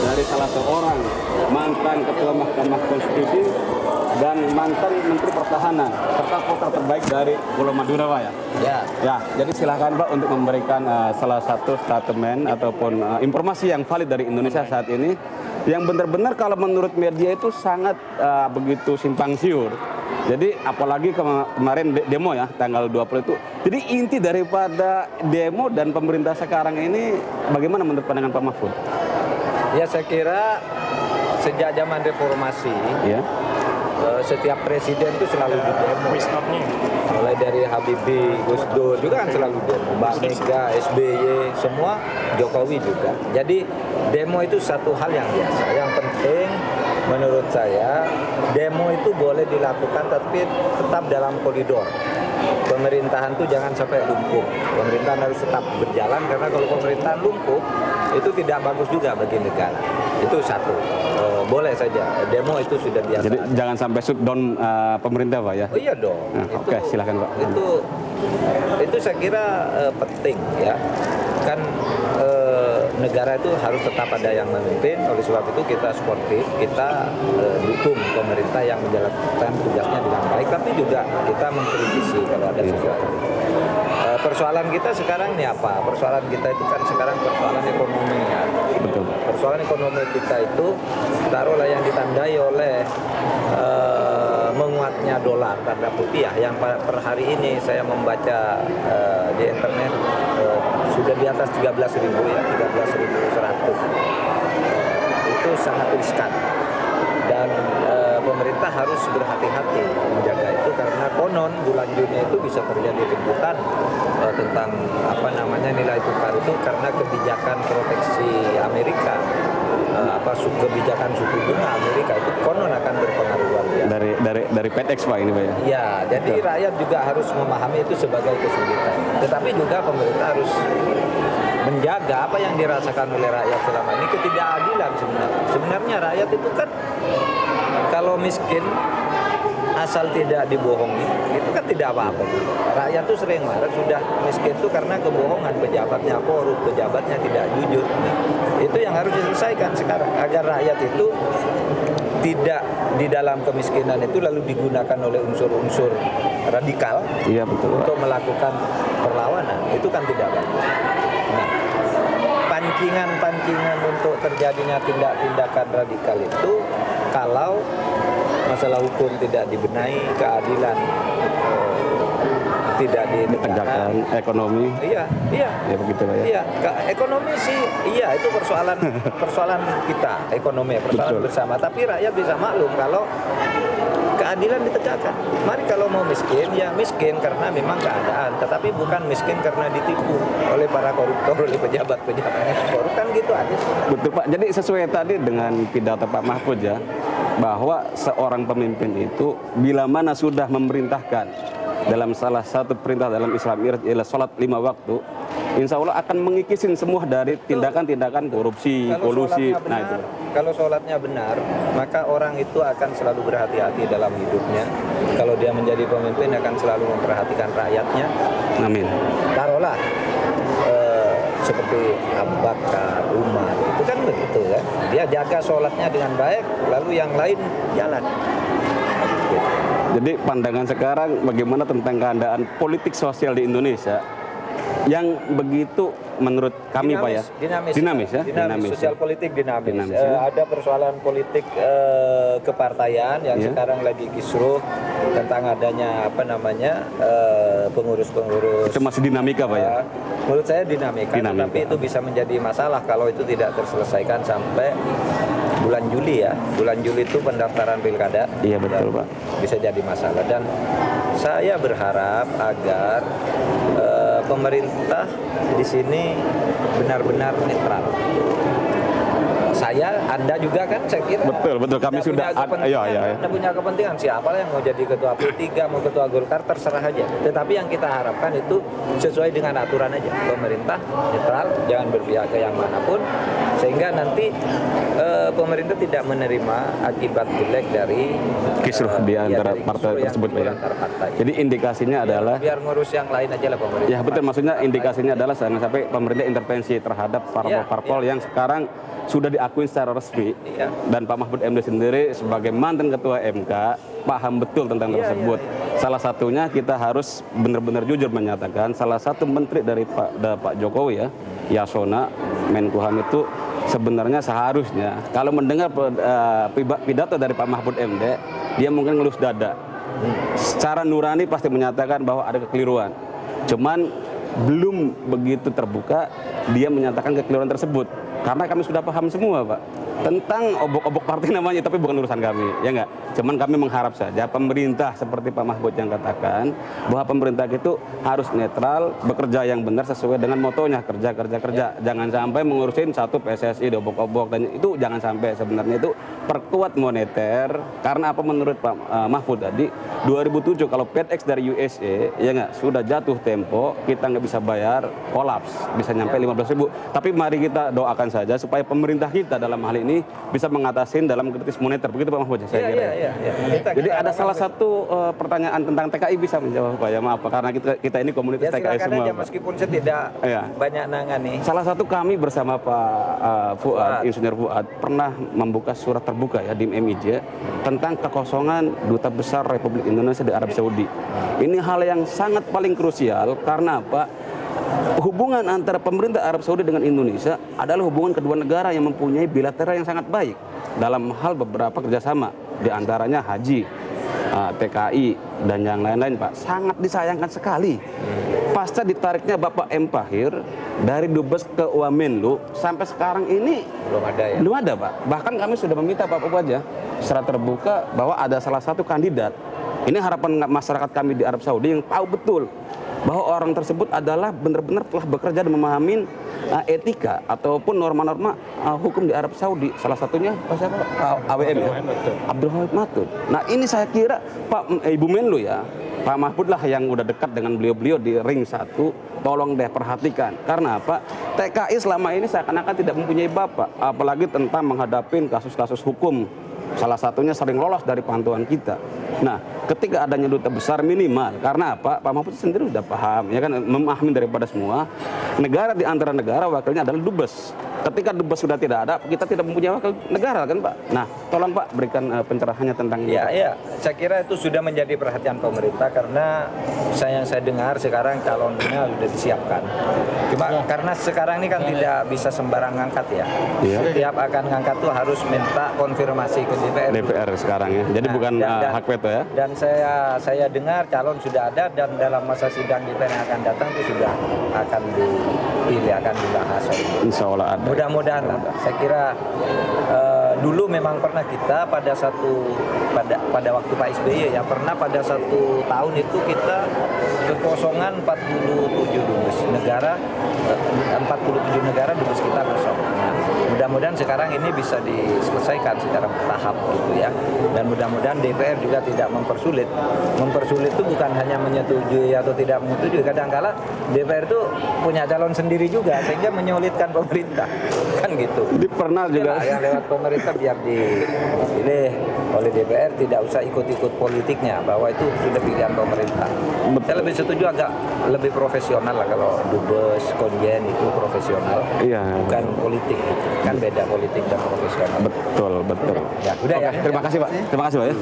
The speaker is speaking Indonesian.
Dari salah seorang mantan Ketua Mahkamah Konstitusi dan mantan Menteri Pertahanan serta putra terbaik dari Pulau Madura, Pak ya. Ya, jadi silakan Pak untuk memberikan salah satu statement ataupun informasi yang valid dari Indonesia saat ini yang benar-benar kalau menurut media itu sangat begitu simpang siur. Jadi apalagi kemarin demo ya tanggal 20 itu. Jadi inti daripada demo dan pemerintah sekarang ini bagaimana menurut pandangan Pak Mahfud? Ya, saya kira sejak zaman reformasi, ya, setiap presiden itu selalu didemo. Mulai dari Habibie, Gus Dur juga kan selalu demo. Mbak Mega, SBY, semua, Jokowi juga. Jadi demo itu satu hal yang biasa. Yang penting menurut saya demo itu boleh dilakukan tapi tetap dalam koridor. Pemerintahan itu jangan sampai lumpuh. Pemerintahan harus tetap berjalan karena kalau pemerintahan lumpuh itu tidak bagus juga bagi negara. Itu satu. Boleh saja demo itu sudah biasa. Jadi jangan sampai shutdown pemerintah, Pak ya. Oh iya dong. Nah, oke, silakan Pak. Itu saya kira penting ya. Kan negara itu harus tetap ada yang memimpin. Oleh sebab itu kita sportif, kita dukung pemerintah yang menjalankan tugasnya dengan baik, tapi juga kita mengkritisi kalau ada sesuatu. Persoalan kita sekarang ini apa? Persoalan kita itu kan sekarang persoalan ekonomi ya. Betul. Persoalan ekonomi kita itu taruhlah yang ditandai oleh menguatnya dolar terhadap rupiah yang per hari ini saya membaca di internet sudah di atas 13.000 ya, 13.100. Itu sangat riskan dan pemerintah harus berhati-hati menjaga itu karena konon bulan Juni itu bisa terjadi kejutan tentang nilai tukar itu karena kebijakan proteksi Amerika. Kebijakan suku bunga Amerika itu konon akan berpengaruh luar biasa. Dari PETEX Pak ini Pak ya. Ya, jadi rakyat juga harus memahami itu sebagai kesulitan. Tetapi juga pemerintah harus menjaga apa yang dirasakan oleh rakyat selama ini ketidakadilan sebenarnya. Sebenarnya rakyat itu kan kalau miskin asal tidak dibohongi itu kan tidak apa-apa. Rakyat tuh sering marah sudah miskin itu karena kebohongan pejabatnya korup, pejabatnya tidak jujur. Itu yang harus diselesaikan sekarang agar rakyat itu tidak di dalam kemiskinan itu lalu digunakan oleh unsur-unsur radikal, iya, betul, untuk melakukan perlawanan. Itu kan tidak bagus. Nah, pancingan untuk terjadinya tindakan radikal itu kalau masalah hukum tidak dibenahi, keadilan tidak ditegakkan, ekonomi. Iya. Ya begitu Pak ya. Iya, ekonomi sih iya itu persoalan kita, ekonomi persoalan bersama. Tapi rakyat bisa maklum kalau keadilan ditegakkan. Mari kalau mau miskin ya miskin karena memang keadaan, tetapi bukan miskin karena ditipu oleh para koruptor, oleh pejabat-pejabat yang korup kan gitu aja. Betul Pak. Jadi sesuai tadi dengan pidato Pak Mahfud ya, bahwa seorang pemimpin itu bila mana sudah memerintahkan dalam salah satu perintah dalam Islam ialah sholat 5 waktu, insya Allah akan mengikisin semua dari tindakan-tindakan korupsi, kolusi. Nah itu. Kalau sholatnya benar, maka orang itu akan selalu berhati-hati dalam hidupnya. Kalau dia menjadi pemimpin akan selalu memperhatikan rakyatnya. Amin. Taruhlah seperti Abu Bakar, Umar, itu kan begitu kan. Dia jaga sholatnya dengan baik, lalu yang lain jalan. Jadi pandangan sekarang bagaimana tentang keadaan politik sosial di Indonesia yang begitu menurut kami Pak ya dinamis sosial politik dinamis. Ya. Ada persoalan politik kepartaian yang sekarang lagi kisruh tentang adanya pengurus-pengurus. Itu masih dinamika Pak ya? Menurut saya dinamika. Tapi itu bisa menjadi masalah kalau itu tidak terselesaikan sampai bulan Juli ya. Bulan Juli itu pendaftaran pilkada. Iya betul Pak. Bisa jadi masalah, dan saya berharap agar pemerintah di sini benar-benar netral. Anda juga kan, saya kira. Betul, kami sudah Anda punya kepentingan, siapa yang mau jadi ketua P3, mau ketua Golkar, terserah aja. Tetapi yang kita harapkan itu sesuai dengan aturan aja. Pemerintah netral, jangan berpihak ke yang manapun, sehingga nanti pemerintah tidak menerima akibat jelek dari kisruh di antara partai tersebut. Jadi indikasinya adalah biar ngurus yang lain aja lah pemerintah. Ya betul, maksudnya indikasinya adalah jangan sampai pemerintah intervensi terhadap parpol-parpol yang sekarang sudah diakui secara resmi, dan Pak Mahfud MD sendiri sebagai mantan ketua MK paham betul tentang tersebut. Salah satunya kita harus benar-benar jujur menyatakan salah satu menteri dari Pak Jokowi ya, Yasona Menkumham itu sebenarnya seharusnya kalau mendengar pidato dari Pak Mahfud MD, dia mungkin ngelus dada. Secara nurani pasti menyatakan bahwa ada kekeliruan. Cuman belum begitu terbuka dia menyatakan kekeliruan tersebut. Karena kami sudah paham semua Pak tentang obok-obok partai namanya, tapi bukan urusan kami, ya enggak. Cuman kami mengharap saja pemerintah seperti Pak Mahfud yang katakan bahwa pemerintah itu harus netral, bekerja yang benar sesuai dengan motonya, kerja. Jangan sampai mengurusin satu PSSI obok-obok, dan itu jangan sampai. Sebenarnya itu perkuat moneter. Karena apa menurut Pak Mahfud tadi 2007 kalau FedEx dari USA ya enggak sudah jatuh tempo, kita nggak bisa bayar, kolaps, bisa nyampe 15.000. Tapi mari kita doakan saja supaya pemerintah kita dalam hal ini bisa mengatasi dalam kritis moneter, begitu Pak Mahfud saya kira. Jadi ada salah satu pertanyaan tentang TKI bisa menjawab Pak ya, maaf Pak, karena kita ini komunitas TKI semua aja, meskipun saya tidak banyak nangani. Salah satu kami bersama Pak Fuad, Insinyur Fuad pernah membuka surat terbuka ya di MIJ tentang kekosongan Duta Besar Republik Indonesia di Arab Saudi. Ini hal yang sangat paling krusial karena apa? Hubungan antara pemerintah Arab Saudi dengan Indonesia adalah hubungan kedua negara yang mempunyai bilateral yang sangat baik dalam hal beberapa kerjasama, diantaranya haji, TKI, dan yang lain-lain Pak. Sangat disayangkan sekali pasca ditariknya Bapak M. Pahir dari Dubes ke Wamenlu sampai sekarang ini belum ada Pak. Bahkan kami sudah meminta Pak Waja secara terbuka bahwa ada salah satu kandidat. Ini harapan masyarakat kami di Arab Saudi yang tahu betul bahwa orang tersebut adalah benar-benar telah bekerja dan memahami etika ataupun norma-norma hukum di Arab Saudi. Salah satunya AWM ya, Abdul Wahid Matud. Nah ini saya kira Ibu Menlu ya, Pak Mahfud lah yang udah dekat dengan beliau-beliau di ring 1, tolong deh perhatikan. Karena apa? TKI selama ini seakan-akan tidak mempunyai bapak, apalagi tentang menghadapi kasus-kasus hukum. Salah satunya sering lolos dari pantauan kita. Nah, ketika adanya duta besar minimal, karena apa? Pak Mahfud sendiri sudah paham, ya kan, memahami daripada semua. Negara di antara negara wakilnya adalah dubes. Ketika dubes sudah tidak ada, kita tidak mempunyai wakil negara kan Pak. Nah, tolong Pak berikan pencerahannya tentang ini. Ya, saya kira itu sudah menjadi perhatian pemerintah karena yang saya dengar sekarang calonnya sudah disiapkan. Cuma karena sekarang ini kan tidak bisa sembarang ngangkat ya. Setiap akan ngangkat tuh harus minta konfirmasi ke DPR sekarang ya. Jadi bukan hak veto ya. Dan saya dengar calon sudah ada dan dalam masa sidang DPR yang akan datang itu sudah akan dipilih, akan dibahas. Insya Allah ada. Mudah-mudahan lah. Saya kira dulu memang pernah kita pada waktu Pak SBY ya, pernah pada satu tahun itu kita kekosongan 47 dubes negara, 47 negara dubes kita kosong. Nah, mudah-mudahan sekarang ini bisa diselesaikan secara bertahap gitu ya. Dan mudah-mudahan DPR juga tidak mempersulit. Mempersulit itu bukan hanya menyetujui atau tidak menyetujui. Kadang-kala DPR itu punya calon sendiri juga sehingga menyulitkan pemerintah. Kan gitu. Jadi pernah juga yang lewat pemerintah biar dipilih oleh DPR, tidak usah ikut-ikut politiknya, bahwa itu sudah pilihan pemerintah. Saya lebih setuju agak lebih profesional lah kalau dubes, konjen itu profesional. Iya. Bukan politik gitu. Kan beda politik dan profesional. Betul. Ya, udah ya. Terima kasih Pak. Terima kasih Pak ya.